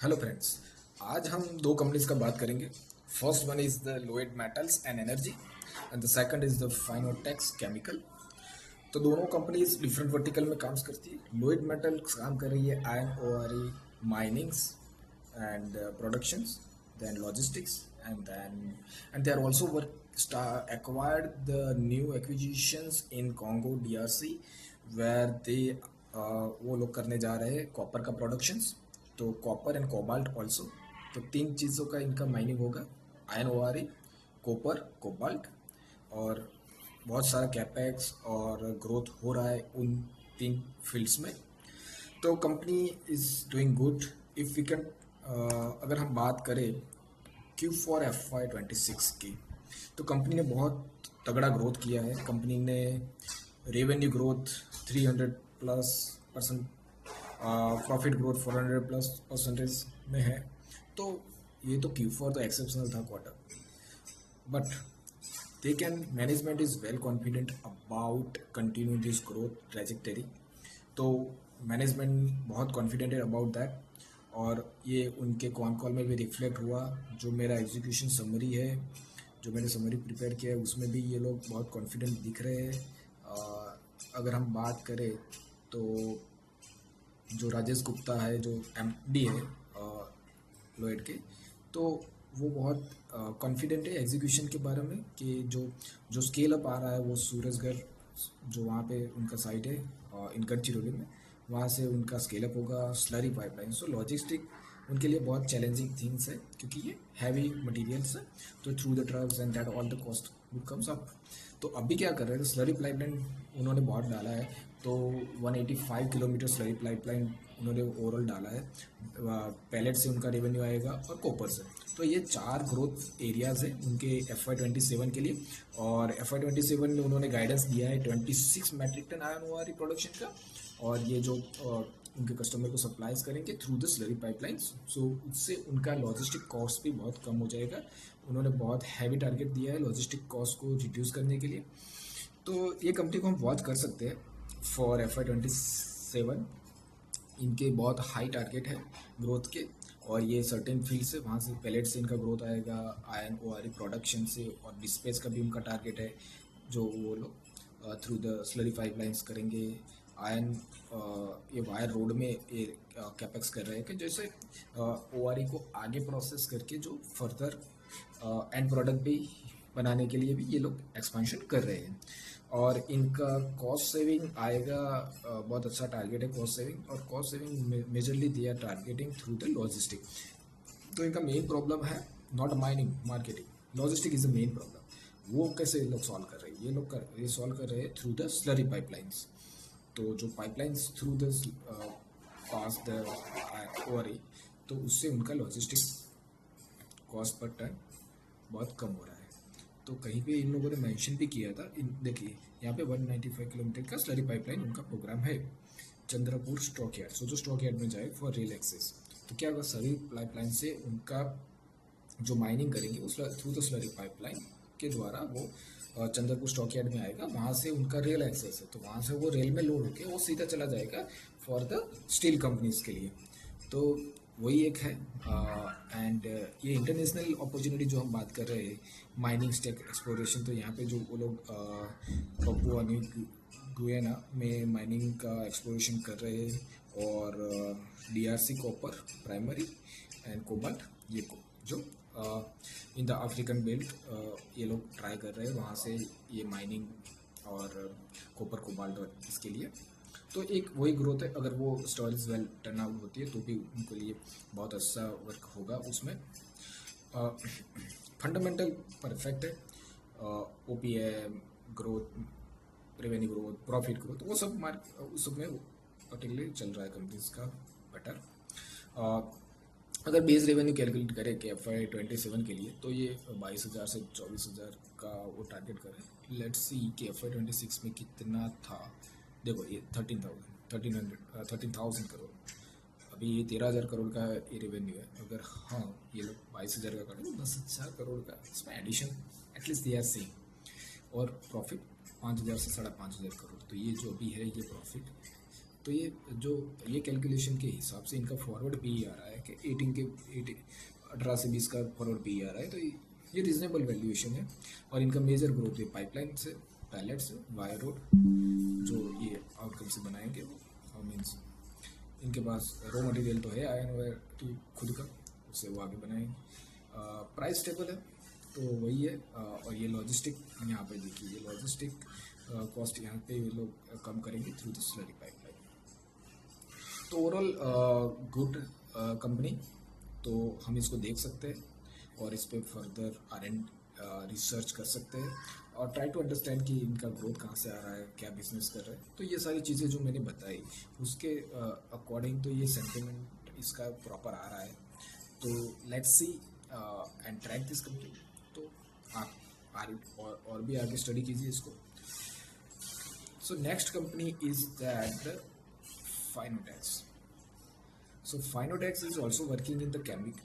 Hello friends. आज हम दो कंपनीज का बात करेंगे। First one is the Lloyd metals and energy and the second is the Fineotex chemical. तो दोनों कंपनीज डिफरेंट वर्टिकल में काम करती है। लोएड मेटल्स काम कर रही है iron ore minings and productions, then logistics, and they are also acquired the new acquisitions in Congo DRC where they वो लोग करने जा रहे हैं कॉपर का प्रोडक्शंस। तो कॉपर एंड कोबाल्ट ऑल्सो, तो तीन चीज़ों का इनका माइनिंग होगा। आयन ओआरई, कॉपर, कोबाल्ट, और बहुत सारा कैपेक्स और ग्रोथ हो रहा है उन तीन फील्ड्स में। तो company is doing good. If we can अगर हम बात करें Q4 FY 2026 की, तो कंपनी ने बहुत तगड़ा ग्रोथ किया है। कंपनी ने रेवेन्यू ग्रोथ 300+%, प्रॉफिट ग्रोथ 400+% में है। तो ये तो Q4 तो एक्सेप्शनल था quarter, but they can management is well confident about continue this growth trajectory। तो मैनेजमेंट बहुत कॉन्फिडेंट है अबाउट दैट, और ये उनके कॉन कॉल में भी रिफ्लेक्ट हुआ। जो मेरा एग्जीक्यूशन समरी है, जो मैंने समरी प्रिपेयर किया है, उसमें भी ये लोग बहुत कॉन्फिडेंट दिख रहे हैं। अगर हम बात करें तो जो राजेश गुप्ता है, जो MD है लोएड के, तो वो बहुत कॉन्फिडेंट है एग्जीक्यूशन के बारे में कि जो जो स्केल अप आ रहा है वो सूरजगढ़, जो वहाँ पे उनका साइट है इन गढ़चिरौली में, वहाँ से उनका स्केल अप होगा। स्लरी पाइपलाइन, सो लॉजिस्टिक उनके लिए बहुत चैलेंजिंग थिंग्स है क्योंकि ये हैवी मटेरियल्स है। तो through the trucks and that all the cost would comes up. तो अभी क्या कर रहे हैं, तो स्लरी पाइपलाइन उन्होंने बहुत डाला है। तो 185 किलोमीटर स्लरी पाइपलाइन उन्होंने ओवरऑल डाला है। पैलेट से उनका रेवेन्यू आएगा और कॉपर से। तो ये चार ग्रोथ एरियाज़ हैं उनके FY 27 के लिए। और FY 27 में उन्होंने गाइडेंस दिया है 26 मैट्रिक टन आयरन ओआरई प्रोडक्शन का, और ये जो उनके कस्टमर को सप्लाईज करेंगे थ्रू द स्लरी पाइपलाइंस। सो उससे उनका लॉजिस्टिक कॉस्ट भी बहुत कम हो जाएगा। उन्होंने बहुत हैवी टारगेट दिया है लॉजिस्टिक कॉस्ट को रिड्यूस करने के लिए। तो ये कंपनी को हम वॉच कर सकते हैं फॉर FY 27। इनके बहुत हाई टारगेट है ग्रोथ के, और ये सर्टेन फील्ड से, वहाँ से पैलेट से इनका ग्रोथ आएगा, आयरन ओआरई प्रोडक्शन से, और डिस्पेस का भी उनका टारगेट है जो वो लोग थ्रू द स्लरी पाइपलाइंस करेंगे। आयरन ये वायर रोड में ये कैपेक्स कर रहे हैं कि जैसे ओआरई को आगे प्रोसेस करके जो फर्दर एंड प्रोडक्ट भी बनाने के लिए भी ये लोग एक्सपेंशन कर रहे हैं। और इनका कॉस्ट सेविंग आएगा, बहुत अच्छा टारगेट है कॉस्ट सेविंग। और cost saving majorly they are targeting through the logistic. तो इनका मेन प्रॉब्लम है not mining, marketing, logistic is the main problem. वो कैसे ये लोग सॉल्व कर रहे हैं, ये सॉल्व कर रहे हैं थ्रू द स्लरी पाइपलाइंस। तो जो pipelines through the pass the ore, तो उससे उनका लॉजिस्टिक कॉस्ट पर टन बहुत कम हो रहा है। तो कहीं पे इन लोगों ने मेंशन भी किया था, देखिए यहाँ पे 195 किलोमीटर का स्लरी पाइपलाइन उनका प्रोग्राम है चंद्रपुर स्टॉक यार्ड। सो जो स्टॉक यार्ड में जाए फॉर रेल एक्सेस, तो क्या होगा, स्लरी पाइपलाइन से उनका जो माइनिंग करेंगे उस थ्रू द स्लरी पाइपलाइन के द्वारा वो चंद्रपुर स्टॉक यार्ड में आएगा। वहाँ से उनका रेल एक्सेस है, तो वहाँ से वो रेल में लोड होके वो सीधा चला जाएगा फॉर द स्टील कंपनीज के लिए। तो वही एक है। एंड ये इंटरनेशनल अपॉर्चुनिटी जो हम बात कर रहे हैं, माइनिंग स्टेक एक्सप्लोरेशन, तो यहाँ पे जो वो लोग पपुआ न्यू गुयाना में माइनिंग का एक्सप्लोरेशन कर रहे हैं। और DRC copper primary and cobalt, ये जो इन द अफ्रीकन बेल्ट ये लोग ट्राई कर रहे हैं, वहाँ से ये माइनिंग और कॉपर कोबाल्ट और इसके लिए। तो एक वही ग्रोथ है। अगर वो स्टोरीज वेल टर्न आउट होती है तो भी उनके लिए बहुत अच्छा वर्क होगा उसमें। फंडामेंटल परफेक्ट है। OPM growth, revenue growth, profit growth, वो सब उस सब में पर्टिकुलरली चल रहा है कंपनीज का बेटर। अगर बेस रेवेन्यू कैलकुलेट करें कि FY 27 के लिए, तो ये 22,000 से 24,000 का वो टारगेट करें। लेट्स सी कि FY 26 में कितना था। देखो ये 13,000 करोड़, अभी ये 13,000 करोड़ का ये रेवेन्यू है। अगर हाँ ये लोग 22,000 का करें तो 10,000 करोड़ का इसमें addition at least they are same. और प्रॉफिट 5,000 से 5,500 करोड़। तो ये जो अभी है ये प्रॉफिट तो ये कैलकुलेशन के हिसाब से इनका फॉरवर्ड पी आ रहा है कि 18 से 20 का फॉरवर्ड पी आ रहा है, तो ये रीजनेबल वैल्यूएशन है। और इनका मेजर ग्रोथ है पाइपलाइन से, पैलेट से, वायर रोड, जो ये आउटकम से बनाएंगे वो मीन्स इनके पास रॉ मटेरियल तो है आयरन वायर की खुद का, उससे वो आगे बनाएंगे। प्राइस स्टेबल है तो वही है। और ये लॉजिस्टिक यहाँ पे देखिए, ये लॉजिस्टिक कॉस्ट यहाँ पे ये लोग कम करेंगे थ्रू द स्लरी पाइपलाइन। तो ओवरऑल गुड कंपनी, तो हम इसको देख सकते हैं और इस पर फर्दर आर एंड रिसर्च कर सकते हैं और ट्राई टू अंडरस्टैंड कि इनका ग्रोथ कहाँ से आ रहा है, क्या बिजनेस कर रहा है। तो ये सारी चीज़ें जो मैंने बताई उसके अकॉर्डिंग तो ये सेंटिमेंट इसका प्रॉपर आ रहा है। तो let's C and track this company. तो आप और भी आगे स्टडी कीजिए इसको। So next company is that Finotex. So Finotex is also working in the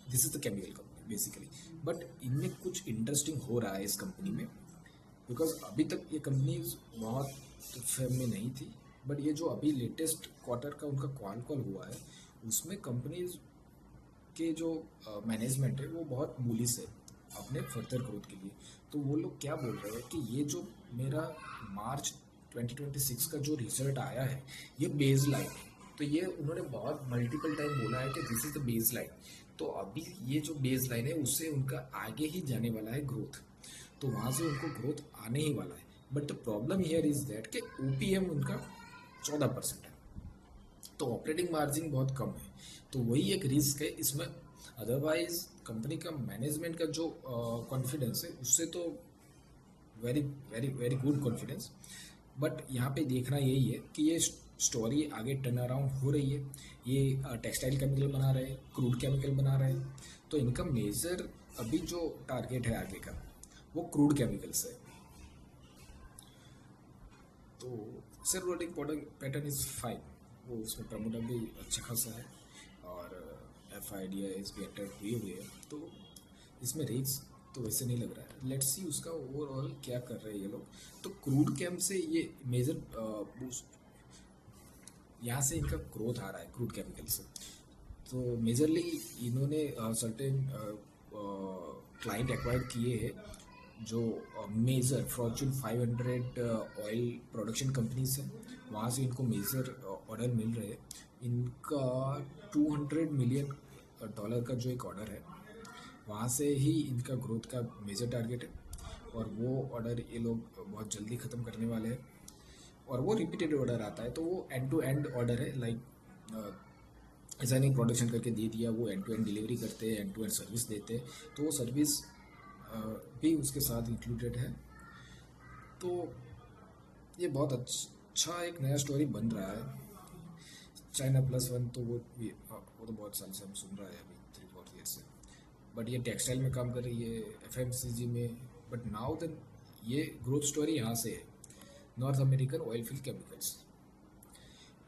this is the chemical company basically, but इनमें कुछ इंटरेस्टिंग हो रहा है इस कंपनी में, बिकॉज अभी तक ये कंपनी बहुत फेम में नहीं थी, बट ये जो अभी लेटेस्ट क्वार्टर का उनका कॉल हुआ है उसमें कंपनीज के जो मैनेजमेंट है वो बहुत बुलिश है अपने फर्दर ग्रोथ के लिए। तो वो लोग क्या बोल रहे हैं कि ये जो मेरा मार्च 2026 का जो रिजल्ट आया है ये बेस लाइन है। तो ये उन्होंने बहुत मल्टीपल टाइम बोला है कि this is the base line. तो अभी ये जो बेस लाइन है उससे उनका आगे ही जाने वाला है ग्रोथ, तो वहाँ से उनको ग्रोथ आने ही वाला है। But the problem here is that कि ओपीएम उनका 14% है, तो ऑपरेटिंग मार्जिन बहुत कम है। तो वही एक रिस्क है इसमें। अदरवाइज कंपनी का मैनेजमेंट का जो कॉन्फिडेंस है उससे तो very very very good confidence. But यहाँ पे देखना यही है कि ये स्टोरी आगे टर्न अराउंड हो रही है। ये टेक्सटाइल केमिकल बना रहे हैं, क्रूड केमिकल बना रहे हैं, तो इनका मेजर अभी जो टारगेट है आगे का वो क्रूड केमिकल्स है। तो sir rolling pattern is fine, वो उसमें प्रमोटर भी अच्छा खासा है और एफ आई डी एस भी एंटर हुए हैं, तो इसमें रिस्क तो वैसे नहीं लग रहा है। लेट्स सी उसका ओवरऑल क्या कर रहे हैं ये लोग। तो क्रूड कैम से ये मेजर बूस्ट, यहाँ से इनका ग्रोथ आ रहा है क्रूड केमिकल से। तो मेजरली इन्होंने सर्टेन क्लाइंट एक्वायर किए हैं जो major Fortune 500 oil production companies हैं, वहाँ से इनको मेजर ऑर्डर मिल रहे हैं। इनका $200 मिलियन का जो एक ऑर्डर है वहाँ से ही इनका ग्रोथ का मेजर टारगेट है, और वो ऑर्डर ये लोग बहुत जल्दी ख़त्म करने वाले हैं। और वो रिपीटेड ऑर्डर आता है, तो वो एंड टू एंड ऑर्डर है, लाइक ऐसा नहीं प्रोडक्शन करके दे दिया, वो एंड टू एंड डिलीवरी करते हैं, एंड टू एंड सर्विस देते हैं, तो वो सर्विस भी उसके साथ इंक्लूडेड है। तो ये बहुत अच्छा एक नया स्टोरी बन रहा है। चाइना +1 तो वो तो बहुत साल से हम सुन रहा है, अभी 3-4 ईयर से। बट ये टेक्सटाइल में काम कर रही है, एफएमसीजी में, बट नाउ देन ये ग्रोथ स्टोरी यहाँ से है, north American oil field chemicals.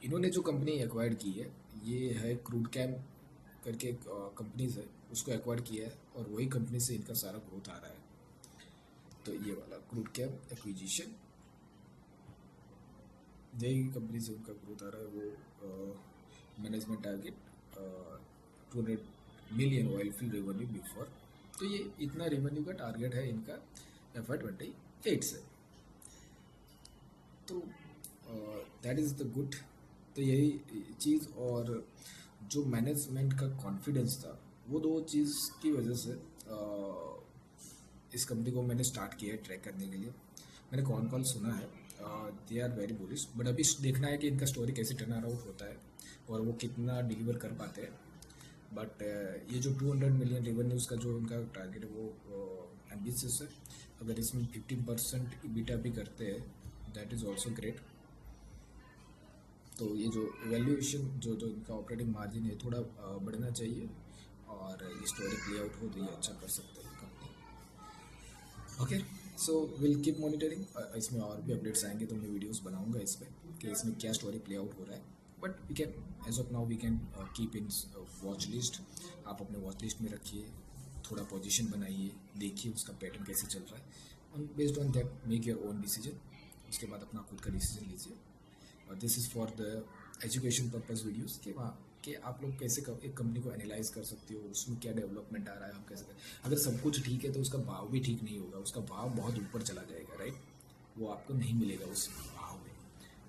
इन्होंने जो कंपनी एक्वायर्ड की है ये है क्रूड कैम करके एक कंपनीज है, उसको एक्वायर किया है, और वही कंपनी से इनका सारा ग्रोथ आ रहा है। तो ये वाला क्रूड कैम एक्विजिशन, यही कंपनी से उनका ग्रोथ आ रहा है। वो management target 200 million oil field revenue before, तो ये इतना रेवेन्यू का टारगेट है इनका FY28 से। तो दैट इज़ द गुड। तो यही चीज़, और जो मैनेजमेंट का कॉन्फिडेंस था, वो दो चीज़ की वजह से इस कंपनी को मैंने स्टार्ट किया है ट्रैक करने के लिए। मैंने कॉल सुना है, they are very bullish, but अभी देखना है कि इनका स्टोरी कैसे टर्न आउट होता है और वो कितना डिलीवर कर पाते हैं। बट ये जो 200 मिलियन रेवेन्यूज़ का जो उनका टारगेट है वो एम्बिशियस है। अगर इसमें 15% EBITDA भी करते हैं, दैट इज़ ऑल्सो ग्रेट। तो ये जो वैल्यूएशन जो इनका ऑपरेटिंग मार्जिन है थोड़ा बढ़ना चाहिए, और ये स्टोरी प्ले आउट हो तो ये अच्छा कर सकते हैं company. Okay, so will keep monitoring. इसमें और भी अपडेट्स आएंगे तो मैं वीडियोस बनाऊंगा इस पर कि इसमें क्या स्टोरी प्ले आउट हो रहा है। But we can as of now we can keep in watch list. आप अपने वॉच लिस्ट में रखिए, थोड़ा पोजीशन बनाइए, देखिए उसका पैटर्न कैसे चल रहा है, based on that make your own decision. उसके बाद अपना खुद का डिसीजन लीजिए। और this is for the education purpose videos कि वहाँ कि आप लोग कैसे एक कंपनी को एनालाइज कर सकते हो, उसमें क्या डेवलपमेंट आ रहा है, आप कैसे अगर सब कुछ ठीक है तो उसका भाव भी ठीक नहीं होगा, उसका भाव बहुत ऊपर चला जाएगा, राइट? वो आपको नहीं मिलेगा उस भाव में।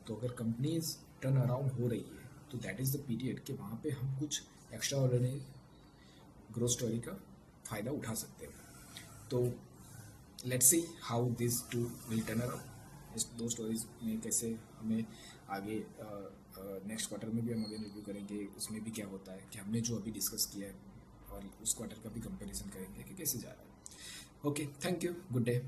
तो अगर कंपनीज टर्न अराउंड हो रही है तो दैट इज़ द पीरियड कि वहाँ पे हम कुछ एक्स्ट्रा ऑर्डिनरी ग्रोथ स्टोरी का फ़ायदा उठा सकते हैं। तो let's see how this two will turn around. इस दो स्टोरीज में कैसे हमें आगे नेक्स्ट क्वार्टर में भी हम अगेन रिव्यू करेंगे, उसमें भी क्या होता है कि हमने जो अभी डिस्कस किया है और उस क्वार्टर का भी कंपैरिजन करेंगे कि कैसे जा रहा है। Okay, thank you, good day.